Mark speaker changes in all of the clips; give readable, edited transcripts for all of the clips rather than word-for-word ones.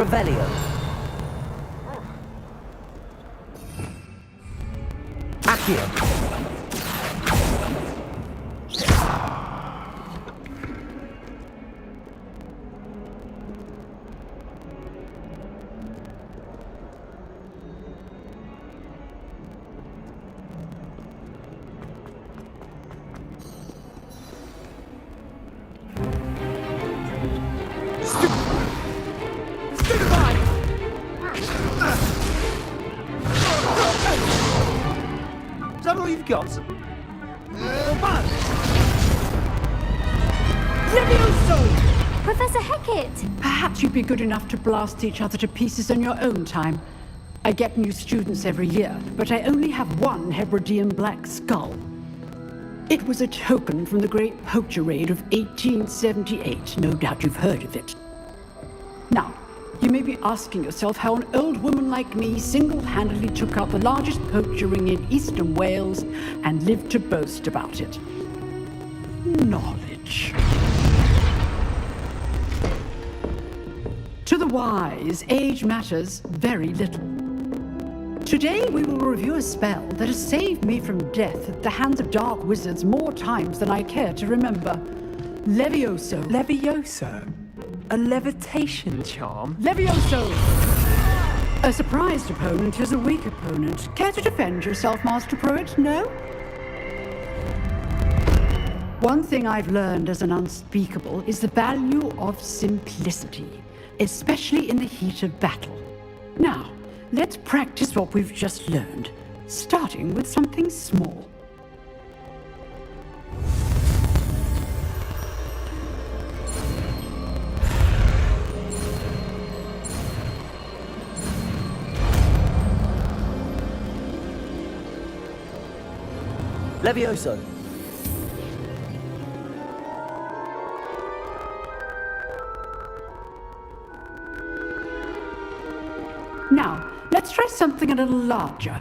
Speaker 1: Revelio. Accio. Is that all you've got?
Speaker 2: Levioso! Professor Hackett!
Speaker 3: Perhaps you'd be good enough to blast each other to pieces on your own time. I get new students every year, but I only have one Hebridean black skull. It was a token from the Great Poacher Raid of 1878. No doubt you've heard of it. Now, you may be asking yourself how an old woman like me single-handedly took out the largest poacher ring in eastern Wales and lived to boast about it. Knowledge. To the wise, age matters very little. Today we will review a spell that has saved me from death at the hands of dark wizards more times than I care to remember. Levioso.
Speaker 4: Levioso? A levitation charm?
Speaker 3: Levioso! A surprised opponent is a weak opponent. Care to defend yourself, Master Pruitt? No? One thing I've learned as an unspeakable is the value of simplicity, especially in the heat of battle. Now, let's practice what we've just learned, starting with something small.
Speaker 1: Levioso.
Speaker 3: Now, let's try something a little larger.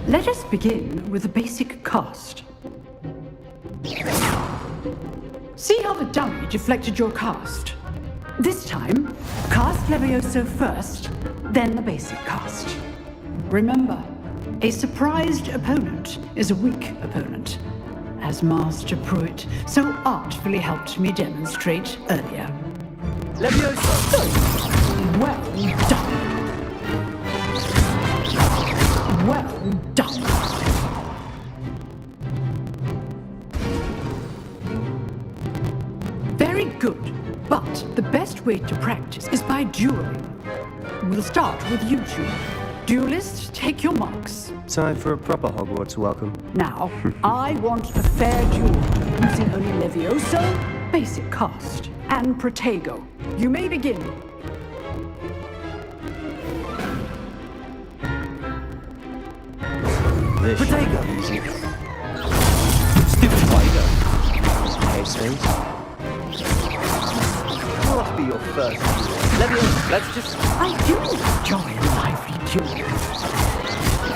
Speaker 3: Let us begin with the basic cast. See how the dummy deflected your cast? This time, cast Levioso first, then the basic cast. Remember, a surprised opponent is a weak opponent, as Master Pruitt so artfully helped me demonstrate earlier.
Speaker 1: Levioso!
Speaker 3: Well done. Well done. Very good, but the best way to practice is by dueling. We'll start with you two. Duelists, take your marks.
Speaker 4: Time for a proper Hogwarts welcome.
Speaker 3: Now, I want a fair duel, using only Levioso, basic cast, and Protego. You may begin.
Speaker 1: Protego!
Speaker 4: Stupid Fido. Case things.
Speaker 1: Must be your first. Levioso, let's just...
Speaker 3: I do enjoy a lively duel.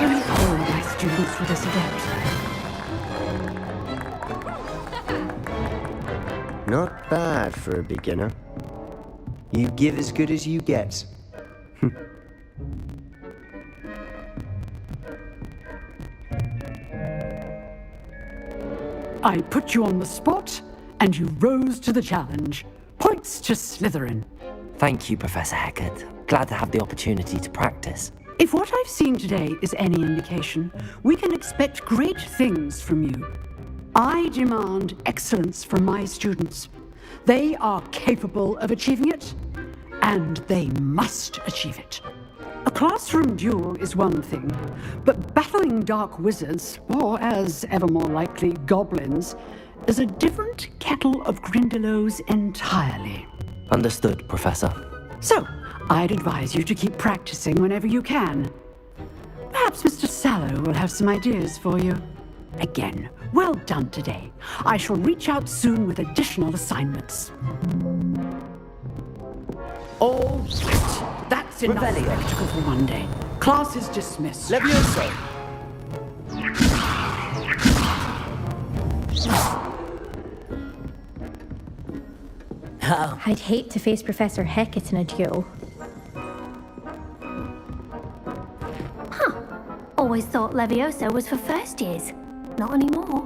Speaker 3: Only all my students for this event.
Speaker 4: Not bad for a beginner. You give as good as you get.
Speaker 3: I put you on the spot, and you rose to the challenge. Points to Slytherin.
Speaker 1: Thank you, Professor Hackett. Glad to have the opportunity to practice.
Speaker 3: If what I've seen today is any indication, we can expect great things from you. I demand excellence from my students. They are capable of achieving it, and they must achieve it. A classroom duel is one thing, but battling dark wizards, or as ever more likely, goblins, is a different kettle of Grindylows entirely.
Speaker 1: Understood, Professor.
Speaker 3: So, I'd advise you to keep practicing whenever you can. Perhaps Mr. Sallow will have some ideas for you. Again, well done today. I shall reach out soon with additional assignments. All right. That's enough spectacle for one day. Class is dismissed.
Speaker 4: Levioso!
Speaker 1: Oh,
Speaker 2: I'd hate to face Professor Hecat in a duel. Huh. Always thought Levioso was for first years. Not anymore.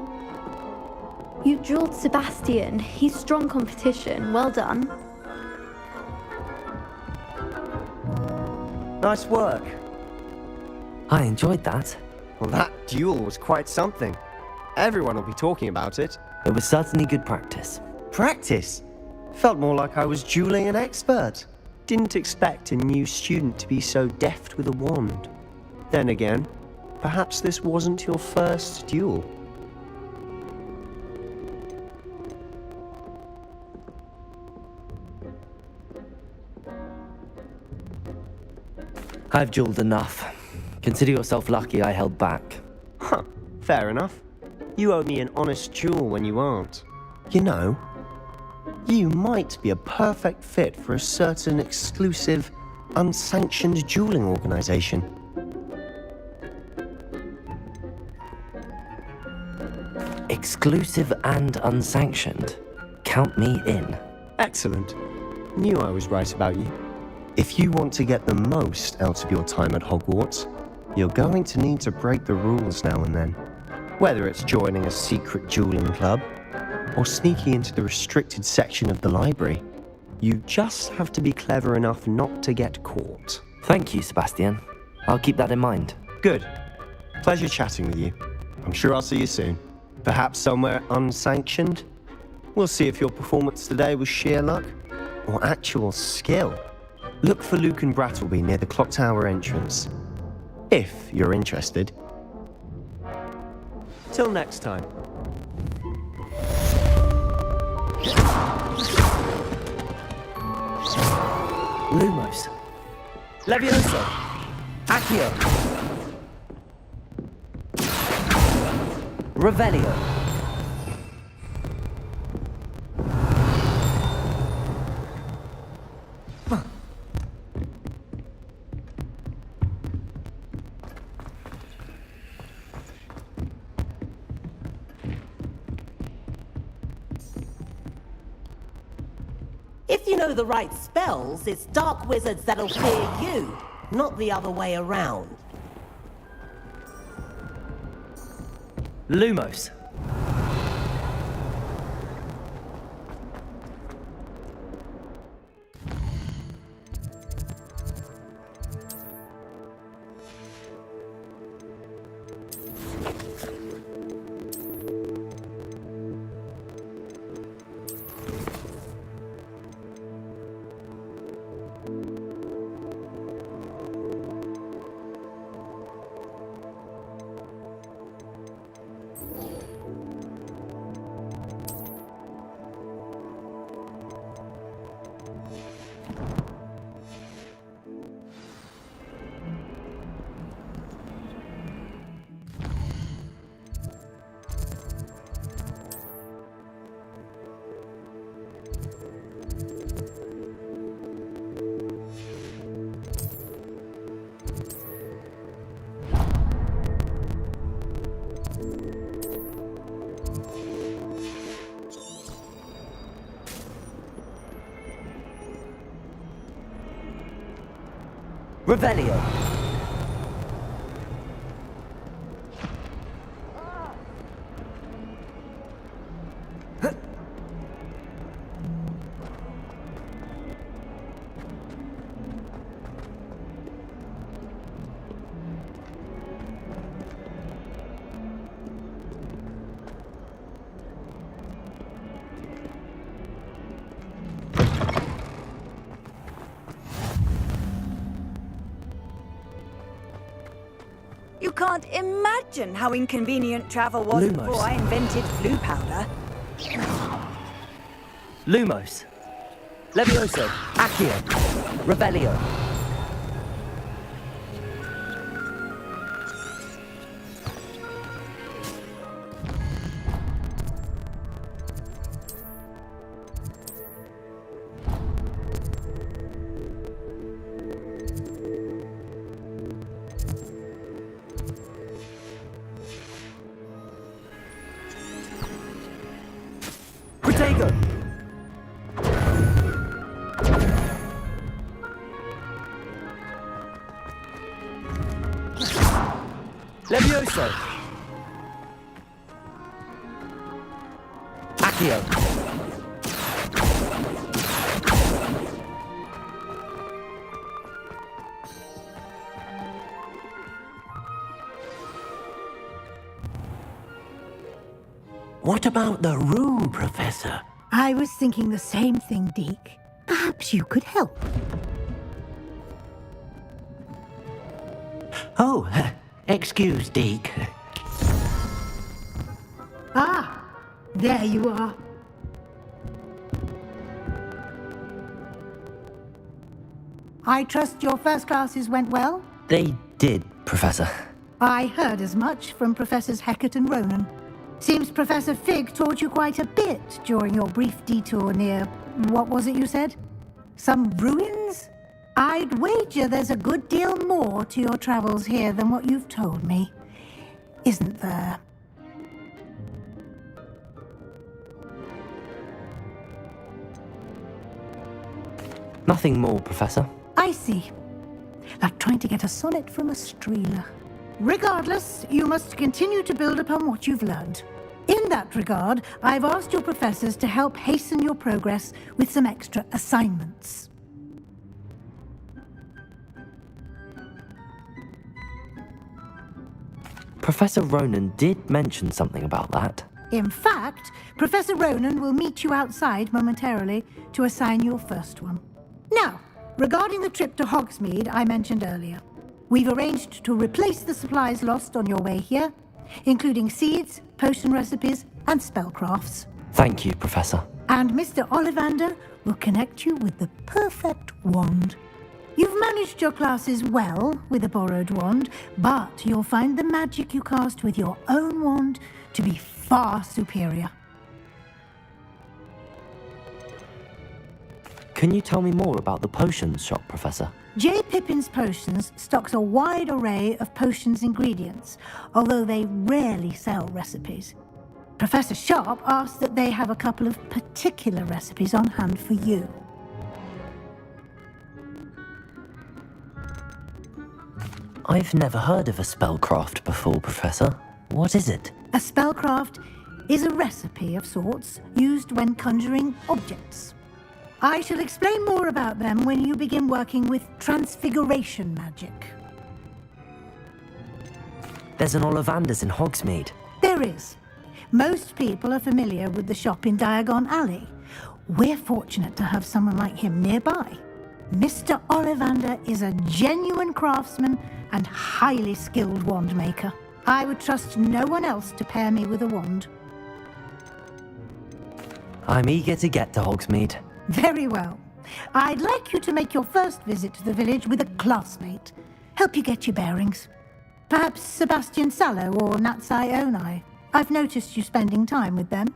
Speaker 2: You dueled Sebastian. He's strong competition. Well done.
Speaker 4: Nice work.
Speaker 1: I enjoyed that.
Speaker 4: Well, that duel was quite something. Everyone will be talking about it.
Speaker 1: It was certainly good practice.
Speaker 4: Practice? Felt more like I was dueling an expert. Didn't expect a new student to be so deft with a wand. Then again, perhaps this wasn't your first duel.
Speaker 1: I've dueled enough. Consider yourself lucky I held back.
Speaker 4: Huh, fair enough. You owe me an honest duel when you aren't. You know, you might be a perfect fit for a certain exclusive, unsanctioned dueling organization.
Speaker 1: Exclusive and unsanctioned. Count me in.
Speaker 4: Excellent. Knew I was right about you. If you want to get the most out of your time at Hogwarts, you're going to need to break the rules now and then. Whether it's joining a secret dueling club, or sneaking into the restricted section of the library, you just have to be clever enough not to get caught.
Speaker 1: Thank you, Sebastian. I'll keep that in mind.
Speaker 4: Good. Pleasure chatting with you. I'm sure I'll see you soon. Perhaps somewhere unsanctioned? We'll see if your performance today was sheer luck, or actual skill. Look for Luke and Brattleby near the clock tower entrance. If you're interested. Till next time.
Speaker 1: Lumos.
Speaker 4: Levioso!
Speaker 1: Accio. Revelio.
Speaker 5: If you know the right spells, it's dark wizards that'll fear you, not the other way around.
Speaker 1: Lumos. Revelio.
Speaker 6: You can't imagine how inconvenient travel was
Speaker 1: Lumos.
Speaker 6: before I invented flu powder.
Speaker 1: Lumos. Levioso. Accio. Revelio. Protego! Levioso! Accio!
Speaker 7: What about the room, Professor?
Speaker 8: I was thinking the same thing, Deke. Perhaps you could help.
Speaker 7: Oh, excuse, Deke.
Speaker 8: Ah, there you are. I trust your first classes went well?
Speaker 1: They did, Professor.
Speaker 8: I heard as much from Professors Hecat and Ronan. Seems Professor Fig taught you quite a bit during your brief detour near... what was it you said? Some ruins? I'd wager there's a good deal more to your travels here than what you've told me. Isn't there?
Speaker 1: Nothing more, Professor.
Speaker 8: I see. Like trying to get a sonnet from a streeler. Regardless, you must continue to build upon what you've learned. In that regard, I've asked your professors to help hasten your progress with some extra assignments.
Speaker 1: Professor Ronan did mention something about that.
Speaker 8: In fact, Professor Ronan will meet you outside momentarily to assign your first one. Now, regarding the trip to Hogsmeade I mentioned earlier, we've arranged to replace the supplies lost on your way here, including seeds, potion recipes, and spellcrafts.
Speaker 1: Thank you, Professor.
Speaker 8: And Mr. Ollivander will connect you with the perfect wand. You've managed your classes well with a borrowed wand, but you'll find the magic you cast with your own wand to be far superior.
Speaker 1: Can you tell me more about the potions shop, Professor?
Speaker 8: J. Pippin's Potions stocks a wide array of potions ingredients, although they rarely sell recipes. Professor Sharp asked that they have a couple of particular recipes on hand for you.
Speaker 1: I've never heard of a spellcraft before, Professor. What is it?
Speaker 8: A spellcraft is a recipe of sorts used when conjuring objects. I shall explain more about them when you begin working with transfiguration magic.
Speaker 1: There's an Ollivander's in Hogsmeade.
Speaker 8: There is. Most people are familiar with the shop in Diagon Alley. We're fortunate to have someone like him nearby. Mr. Ollivander is a genuine craftsman and highly skilled wand maker. I would trust no one else to pair me with a wand.
Speaker 1: I'm eager to get to Hogsmeade.
Speaker 8: Very well. I'd like you to make your first visit to the village with a classmate. Help you get your bearings. Perhaps Sebastian Sallow or Natsai Onai. I've noticed you spending time with them.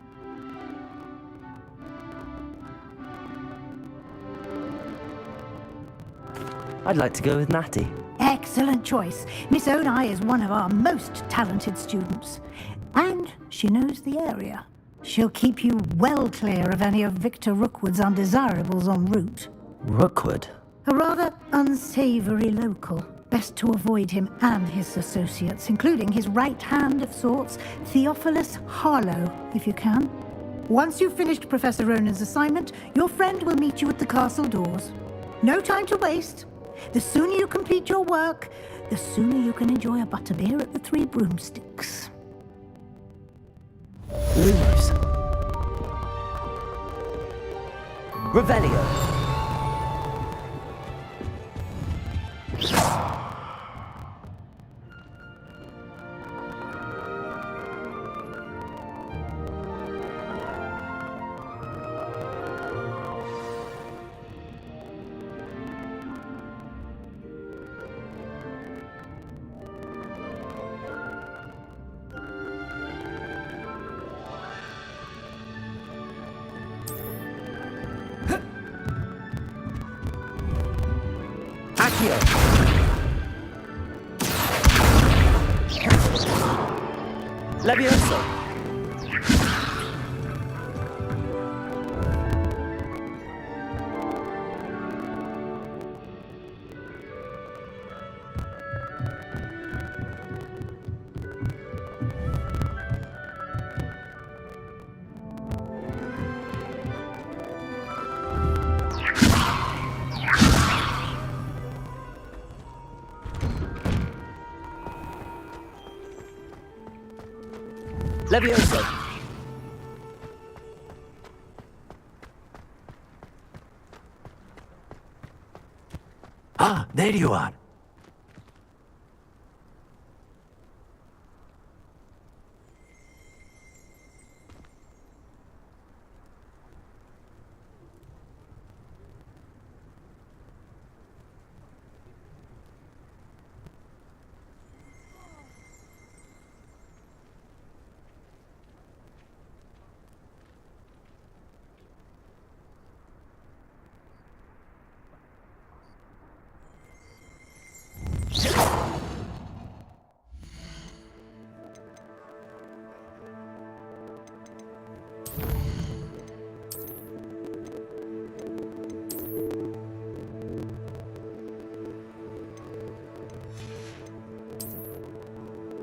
Speaker 1: I'd like to go with Natty.
Speaker 8: Excellent choice. Miss Onai is one of our most talented students. And she knows the area. She'll keep you well clear of any of Victor Rookwood's undesirables en route.
Speaker 1: Rookwood?
Speaker 8: A rather unsavory local. Best to avoid him and his associates, including his right hand of sorts, Theophilus Harlow, if you can. Once you've finished Professor Ronan's assignment, your friend will meet you at the castle doors. No time to waste. The sooner you complete your work, the sooner you can enjoy a butterbeer at the Three Broomsticks.
Speaker 1: Lumos. Revelio. Accio. Levioso.
Speaker 9: Levioso!
Speaker 7: Ah, there you are.